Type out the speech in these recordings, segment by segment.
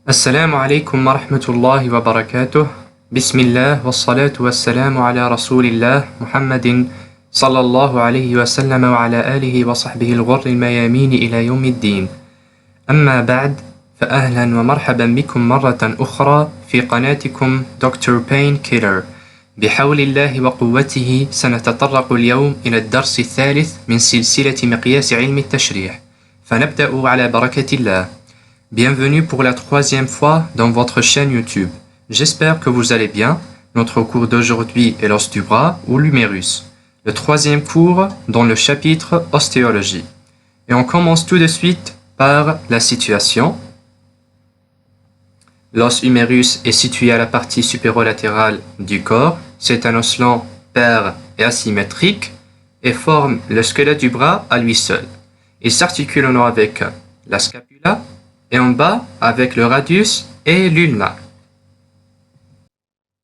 Assalamu alaikum wa rahmatullahi wa barakatuh. Bismillah wa salatu wa salamu ala rasulillah Muhammadin sallallahu alayhi wa sallam wa ala alihi wa sahbihi al-ghurr al-mayamin ila yawm al-din. Amma ba'd, فأهلا ومرحبا بكم مرة أخرى في قناتكم دكتور بين كيلر. بحول الله وقوته سنتطرق اليوم إلى الدرس الثالث من سلسلة مقياس علم التشريح. فنبدأ على بركة الله. Bienvenue pour la troisième fois dans votre chaîne YouTube. J'espère que vous allez bien. Notre cours d'aujourd'hui est l'os du bras ou l'humérus. Le troisième cours dans le chapitre ostéologie. Et on commence tout de suite par la situation. L'os humérus est situé à la partie supérolatérale du corps. C'est un os lent, pair et asymétrique et forme le squelette du bras à lui seul. Il s'articule en haut avec la scapula et en bas avec le radius et l'ulna.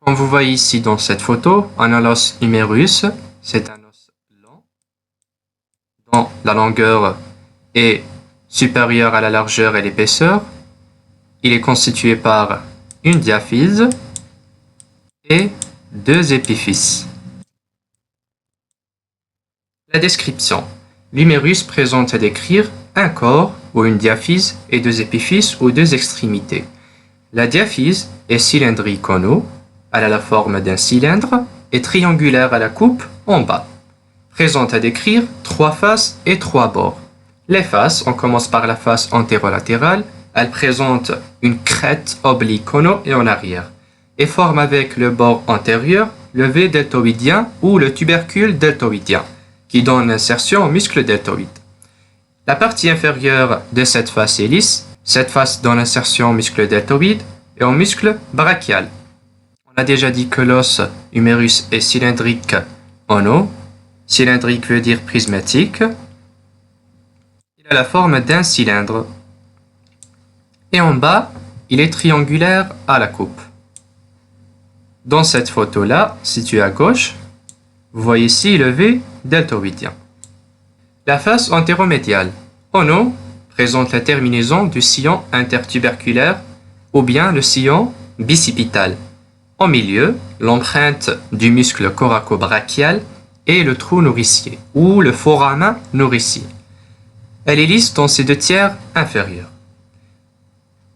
Comme vous voyez ici dans cette photo, on a l'os humérus. C'est un os lent dont la longueur est supérieure à la largeur et l'épaisseur. Il est constitué par une diaphyse et deux épiphyses. La description. L'humérus présente à décrire un corps ou une diaphyse et deux épiphyses ou deux extrémités. La diaphyse est cylindrique en haut, elle a la forme d'un cylindre et triangulaire à la coupe en bas. Présente à décrire trois faces et trois bords. Les faces, on commence par la face antérolatérale, elle présente une crête oblique en haut et en arrière et forme avec le bord antérieur le V deltoïdien ou le tubercule deltoïdien qui donne l'insertion au muscle deltoïde. La partie inférieure de cette face est lisse. Cette face donne l'insertion au muscle deltoïde et au muscle brachial. On a déjà dit que l'os humérus est cylindrique en haut. Cylindrique veut dire prismatique. Il a la forme d'un cylindre. Et en bas, il est triangulaire à la coupe. Dans cette photo-là, située à gauche, vous voyez ici le V deltoïdien. La face antéromédiale, en haut, présente la terminaison du sillon intertuberculaire ou bien le sillon bicipital. Au milieu, l'empreinte du muscle coraco-brachial et le trou nourricier ou le foramen nourricier. Elle est lisse dans ses deux tiers inférieurs.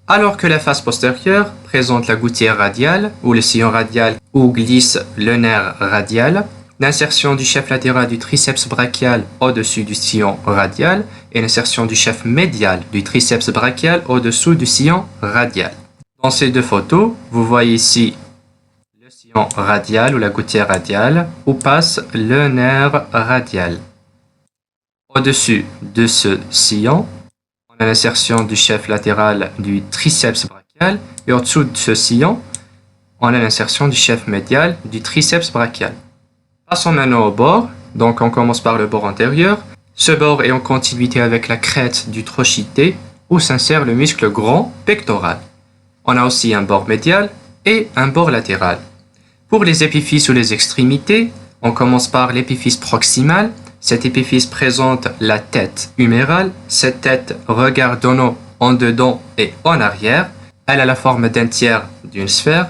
Alors que la face postérieure présente la gouttière radiale ou le sillon radial où glisse le nerf radial, l'insertion du chef latéral du triceps brachial au-dessus du sillon radial et l'insertion du chef médial du triceps brachial au-dessous du sillon radial. Dans ces deux photos, vous voyez ici le sillon radial ou la gouttière radiale où passe le nerf radial. Au-dessus de ce sillon, on a l'insertion du chef latéral du triceps brachial et au-dessous de ce sillon, on a l'insertion du chef médial du triceps brachial. Passons maintenant au bord, donc on commence par le bord antérieur. Ce bord est en continuité avec la crête du trochité où s'insère le muscle grand pectoral. On a aussi un bord médial et un bord latéral. Pour les épiphyses ou les extrémités, on commence par l'épiphyse proximale. Cette épiphyse présente la tête humérale. Cette tête regarde en haut, en dedans et en arrière. Elle a la forme d'un tiers d'une sphère.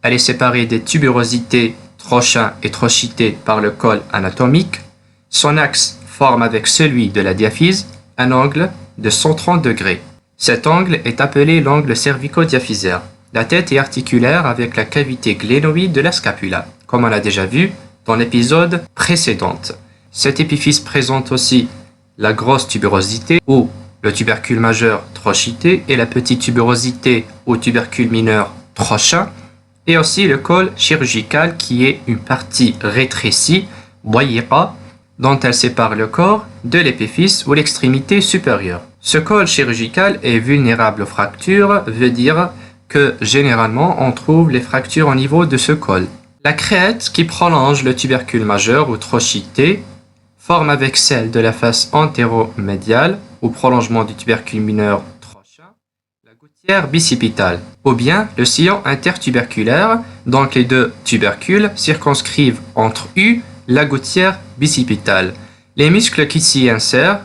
Elle est séparée des tuberosités trochin et trochité par le col anatomique. Son axe forme avec celui de la diaphyse un angle de 130 degrés. Cet angle est appelé l'angle cervico-diaphysaire. La tête est articulaire avec la cavité glénoïde de la scapula, comme on l'a déjà vu dans l'épisode précédent. Cette épiphyse présente aussi la grosse tuberosité ou le tubercule majeur trochité et la petite tuberosité ou tubercule mineur trochin, et aussi le col chirurgical qui est une partie rétrécie, boyira, dont elle sépare le corps de l'épiphyse ou l'extrémité supérieure. Ce col chirurgical est vulnérable aux fractures, veut dire que généralement on trouve les fractures au niveau de ce col. La crête qui prolonge le tubercule majeur ou trochité forme avec celle de la face antéromédiale ou prolongement du tubercule mineur trochin la gouttière bicipitale ou bien le sillon intertuberculaire, donc les deux tubercules circonscrivent entre eux la gouttière bicipitale. Les muscles qui s'y insèrent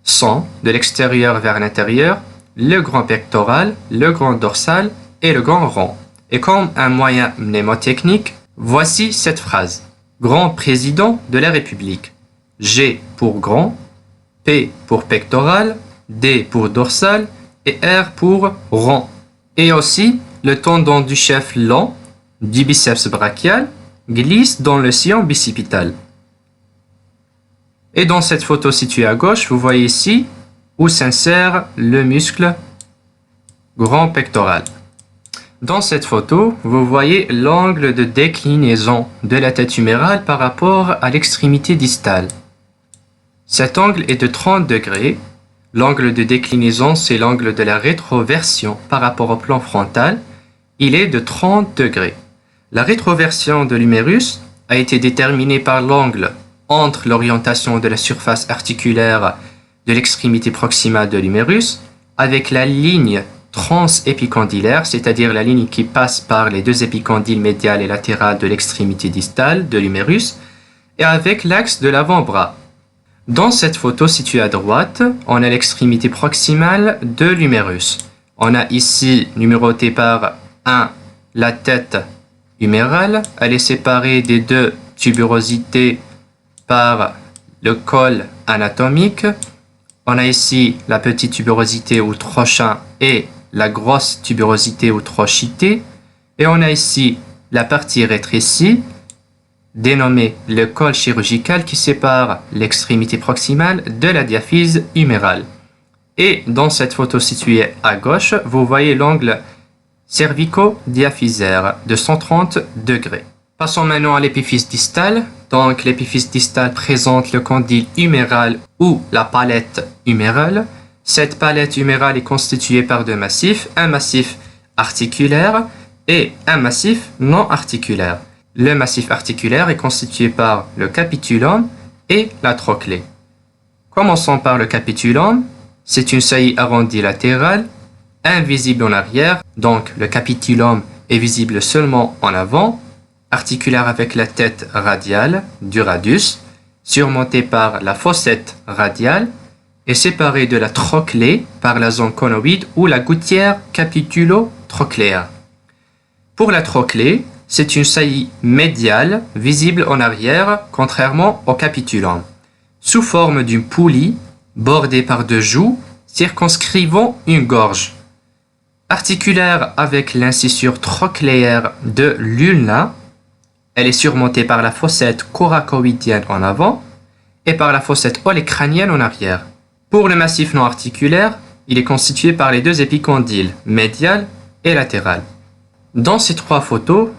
sont, de l'extérieur vers l'intérieur, le grand pectoral, le grand dorsal et le grand rond. Et comme un moyen mnémotechnique, voici cette phrase. Grand président de la République. G pour grand, P pour pectoral, D pour dorsal et R pour rond. Et aussi, le tendon du chef long du biceps brachial glisse dans le sillon bicipital. Et dans cette photo située à gauche, vous voyez ici où s'insère le muscle grand pectoral. Dans cette photo, vous voyez l'angle de déclinaison de la tête humérale par rapport à l'extrémité distale. Cet angle est de 30 degrés. L'angle de déclinaison, c'est l'angle de la rétroversion par rapport au plan frontal. Il est de 30 degrés. La rétroversion de l'humérus a été déterminée par l'angle entre l'orientation de la surface articulaire de l'extrémité proximale de l'humérus avec la ligne transépicondylaire, c'est-à-dire la ligne qui passe par les deux épicondyles médial et latéral de l'extrémité distale de l'humérus, et avec l'axe de l'avant-bras. Dans cette photo située à droite, on a l'extrémité proximale de l'humérus. On a ici numéroté par 1 la tête humérale. Elle est séparée des deux tuberosités par le col anatomique. On a ici la petite tuberosité ou trochin et la grosse tuberosité ou trochité. Et on a ici la partie rétrécie, dénommée le col chirurgical, qui sépare l'extrémité proximale de la diaphyse humérale. Et dans cette photo située à gauche, vous voyez l'angle cervico-diaphysaire de 130 degrés. Passons maintenant à l'épiphyse distale. Donc l'épiphyse distale présente le condyle huméral ou la palette humérale. Cette palette humérale est constituée par deux massifs, un massif articulaire et un massif non articulaire. Le massif articulaire est constitué par le capitulum et la trochlée. Commençons par le capitulum. C'est une saillie arrondie latérale, invisible en arrière, donc le capitulum est visible seulement en avant, articulaire avec la tête radiale du radius, surmontée par la fossette radiale et séparée de la trochlée par la zone conoïde ou la gouttière capitulo-trochléaire. Pour la trochlée, c'est une saillie médiale visible en arrière, contrairement au capitulum, sous forme d'une poulie bordée par deux joues circonscrivant une gorge. Articulaire avec l'incisure trochléaire de l'ulna, elle est surmontée par la fossette coracoïdienne en avant et par la fossette olecrânienne en arrière. Pour le massif non articulaire, il est constitué par les deux épicondyles, médial et latéral. Dans ces trois photos,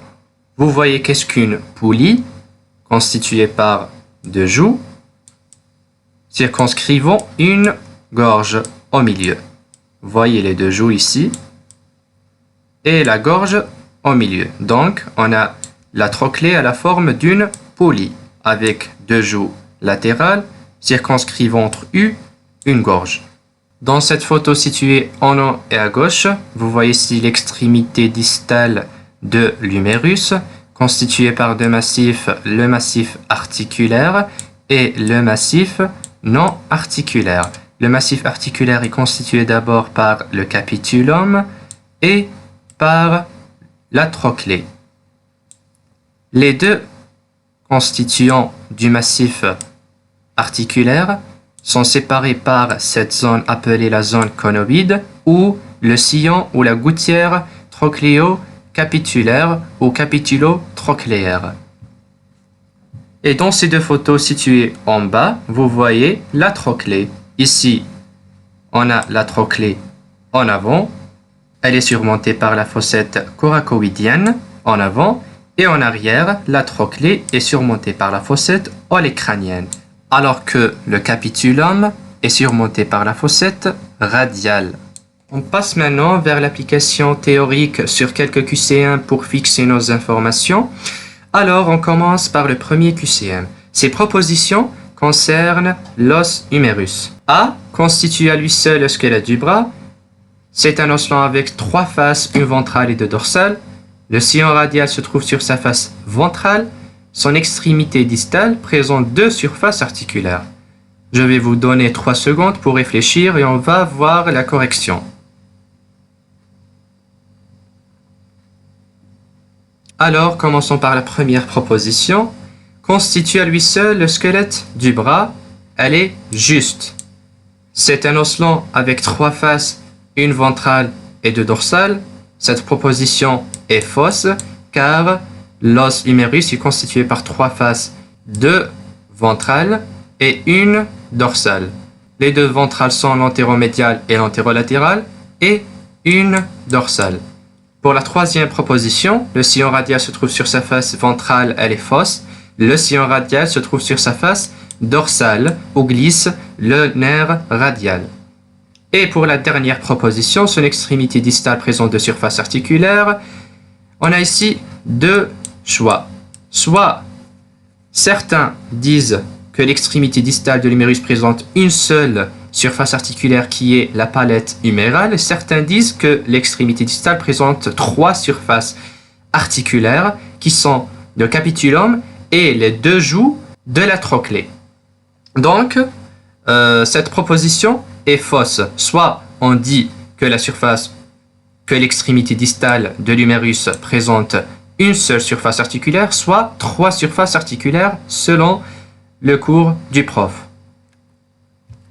vous voyez qu'est-ce qu'une poulie constituée par deux joues circonscrivant une gorge au milieu. Voyez les deux joues ici et la gorge au milieu. Donc, on a la trochlée à la forme d'une poulie avec deux joues latérales circonscrivant entre U une gorge. Dans cette photo située en haut et à gauche, vous voyez ici l'extrémité distale de l'humérus constituée par deux massifs, le massif articulaire et le massif non articulaire. Le massif articulaire est constitué d'abord par le capitulum et par la trochlée. Les deux constituants du massif articulaire sont séparés par cette zone appelée la zone conoïde ou le sillon ou la gouttière trochléo-capitulaire ou capitulo-trochléaire. Et dans ces deux photos situées en bas, vous voyez la trochlée. Ici, on a la trochlée en avant. Elle est surmontée par la fossette coracoïdienne en avant. Et en arrière, la trochlée est surmontée par la fossette olecrânienne, alors que le capitulum est surmonté par la fossette radiale. On passe maintenant vers l'application théorique sur quelques QCM pour fixer nos informations. Alors, on commence par le premier QCM. Ces propositions concernent l'os humérus. A constitue à lui seul le squelette du bras. C'est un os long avec trois faces, une ventrale et deux dorsales. Le sillon radial se trouve sur sa face ventrale. Son extrémité distale présente deux surfaces articulaires. Je vais vous donner 3 secondes pour réfléchir et on va voir la correction. Alors, commençons par la première proposition. Constitue à lui seul le squelette du bras. Elle est juste. C'est un os long avec 3 faces, une ventrale et 2 dorsales. Cette proposition est fausse car l'os humérus est constitué par 3 faces, 2 ventrales et une dorsale. Les 2 ventrales sont l'antéromédiale et l'antérolatérale et une dorsale. Pour la troisième proposition, le sillon radial se trouve sur sa face ventrale, elle est fausse. Le sillon radial se trouve sur sa face dorsale où glisse le nerf radial. Et pour la dernière proposition, son extrémité distale présente 2 surfaces articulaires. On a ici 2 choix. Soit certains disent que l'extrémité distale de l'humérus présente une seule surface articulaire qui est la palette humérale. Certains disent que l'extrémité distale présente 3 surfaces articulaires qui sont le capitulum et les 2 joues de la trochlée. Donc, cette proposition est fausse. Soit on dit que l'extrémité distale de l'humérus présente une seule surface articulaire, soit 3 surfaces articulaires selon le cours du prof.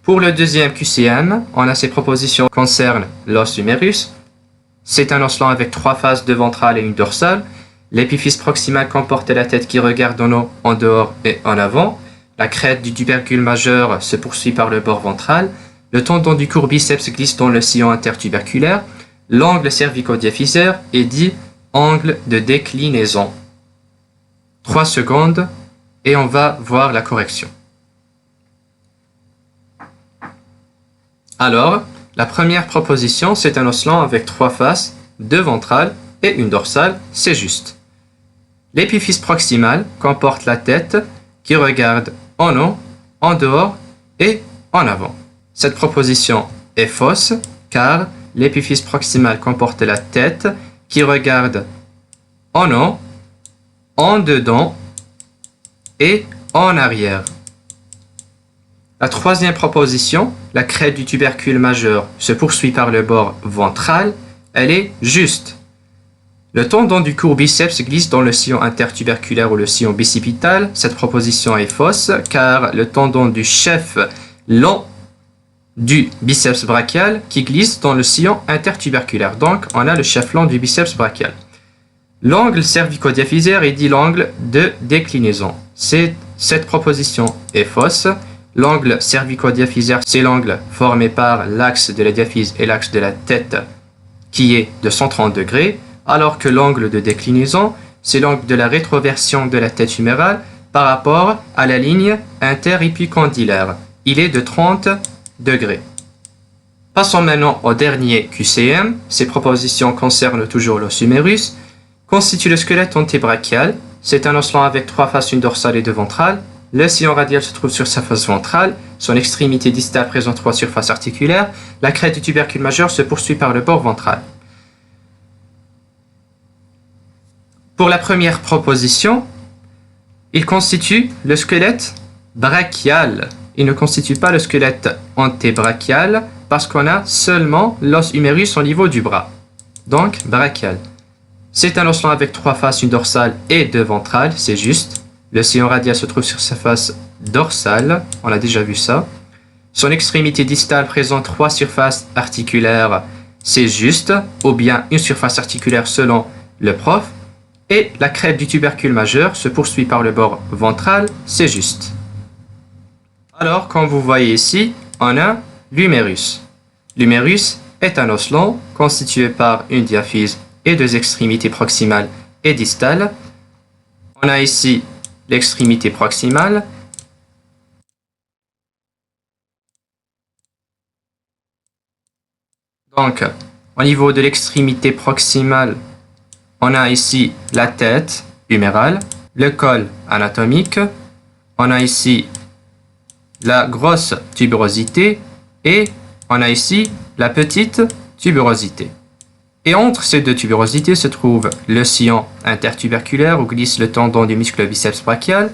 Pour le deuxième QCM, on a ces propositions concernent l'os humérus. C'est un os long avec 3 faces, 2 ventrales et une dorsale. L'épiphyse proximale comporte la tête qui regarde en haut, en dehors et en avant. La crête du tubercule majeur se poursuit par le bord ventral. Le tendon du court biceps glisse dans le sillon intertuberculaire. L'angle cervico-diaphysaire est dit angle de déclinaison. 3 secondes et on va voir la correction. Alors, la première proposition, c'est un os long avec 3 faces, 2 ventrales et une dorsale, c'est juste. L'épiphyse proximale comporte la tête qui regarde en haut, en dehors et en avant. Cette proposition est fausse car l'épiphyse proximale comporte la tête qui regarde en haut, en dedans et en arrière. La troisième proposition, la crête du tubercule majeur se poursuit par le bord ventral, elle est juste. Le tendon du court biceps glisse dans le sillon intertuberculaire ou le sillon bicipital. Cette proposition est fausse car le tendon du chef long du biceps brachial qui glisse dans le sillon intertuberculaire. Donc, on a le chef long du biceps brachial. L'angle cervico-diaphysaire est dit l'angle de déclinaison. Cette proposition est fausse. L'angle cervico-diaphysaire, c'est l'angle formé par l'axe de la diaphyse et l'axe de la tête qui est de 130 degrés, alors que l'angle de déclinaison, c'est l'angle de la rétroversion de la tête humérale par rapport à la ligne interépicondylaire. Il est de 30 degrés. Passons maintenant au dernier QCM. Ces propositions concernent toujours l'os humérus. Constitue le squelette antébrachial. C'est un os long avec 3 faces, une dorsale et 2 ventrales. Le sillon radial se trouve sur sa face ventrale. Son extrémité distale présente 3 surfaces articulaires. La crête du tubercule majeur se poursuit par le bord ventral. Pour la première proposition, il constitue le squelette brachial. Il ne constitue pas le squelette antébrachial parce qu'on a seulement l'os humérus au niveau du bras. Donc, brachial. C'est un os long avec 3 faces, une dorsale et 2 ventrales, c'est juste. Le sillon radial se trouve sur sa face dorsale, on a déjà vu ça. Son extrémité distale présente 3 surfaces articulaires, c'est juste, ou bien une surface articulaire selon le prof. Et la crête du tubercule majeur se poursuit par le bord ventral, c'est juste. Alors, comme vous voyez ici, on a l'humérus. L'humérus est un os long constitué par une diaphyse et 2 extrémités proximales et distales. On a ici l'extrémité proximale. Donc, au niveau de l'extrémité proximale, on a ici la tête humérale, le col anatomique, on a ici la grosse tuberosité et on a ici la petite tuberosité. Et entre ces 2 tuberosités se trouve le sillon intertuberculaire où glisse le tendon du muscle biceps brachial.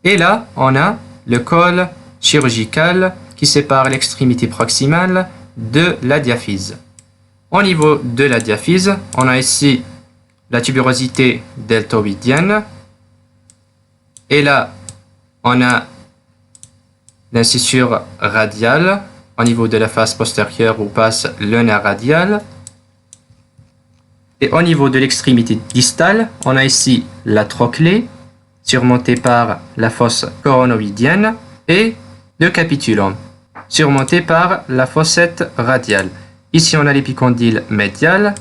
Et là, on a le col chirurgical qui sépare l'extrémité proximale de la diaphyse. Au niveau de la diaphyse, on a ici la tuberosité deltoïdienne. Et là, on a l'incisure radiale au niveau de la face postérieure où passe le nerf radial. Et au niveau de l'extrémité distale, on a ici la trochlée, surmontée par la fosse coronoïdienne, et le capitulum, surmonté par la fossette radiale. Ici, on a l'épicondyle médial,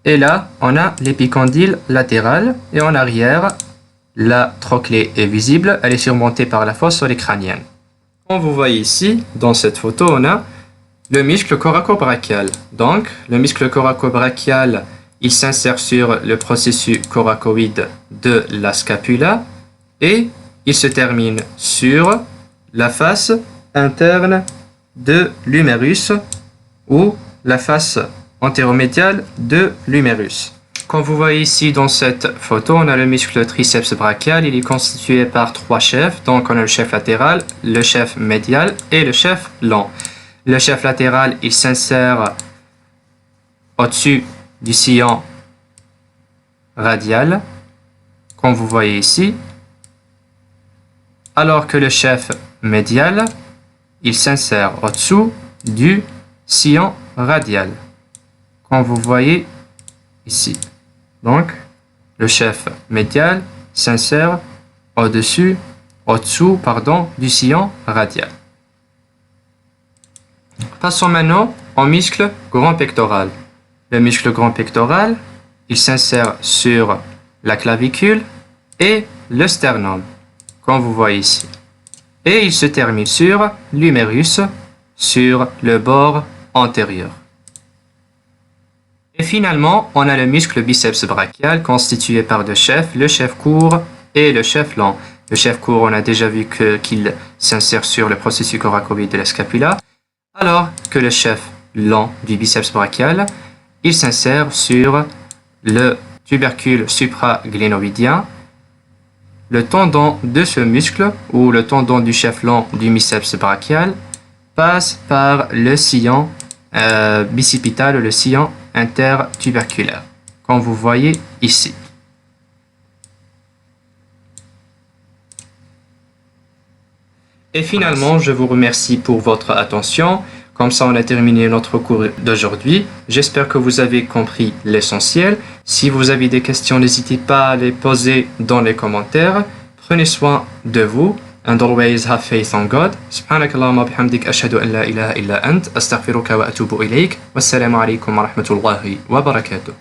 et là, on a l'épicondyle latéral, et en arrière, la trochlée est visible, elle est surmontée par la fosse olecrânienne. Comme vous voyez ici, dans cette photo, on a le muscle coracobrachial. Donc, le muscle coracobrachial, il s'insère sur le processus coracoïde de la scapula et il se termine sur la face interne de l'humérus ou la face antéromédiale de l'humérus. Comme vous voyez ici dans cette photo, on a le muscle triceps brachial. Il est constitué par 3 chefs. Donc, on a le chef latéral, le chef médial et le chef lent. Le chef latéral, il s'insère au-dessus du sillon radial, comme vous voyez ici. Alors que le chef médial, il s'insère au-dessous du sillon radial, comme vous voyez ici. Donc, le chef médial s'insère au-dessous du sillon radial. Passons maintenant au muscle grand pectoral. Le muscle grand pectoral, il s'insère sur la clavicule et le sternum, comme vous voyez ici. Et il se termine sur l'humérus, sur le bord antérieur. Et finalement, on a le muscle biceps brachial constitué par 2 chefs, le chef court et le chef lent. Le chef court, on a déjà vu qu'il s'insère sur le processus coracoïde de la scapula, alors que le chef lent du biceps brachial, il s'insère sur le tubercule supraglénoïdien. Le tendon de ce muscle, ou le tendon du chef lent du biceps brachial, passe par le sillon bicipital, le sillon intertuberculaire, comme vous voyez ici. Et finalement, je vous remercie pour votre attention. Comme ça, on a terminé notre cours d'aujourd'hui. J'espère que vous avez compris l'essentiel. Si vous avez des questions, n'hésitez pas à les poser dans les commentaires. Prenez soin de vous. And always have faith on God. سبحانك اللهم وبحمدك أشهد أن لا إله إلا أنت أستغفرك وأتوب إليك والسلام عليكم ورحمة الله وبركاته.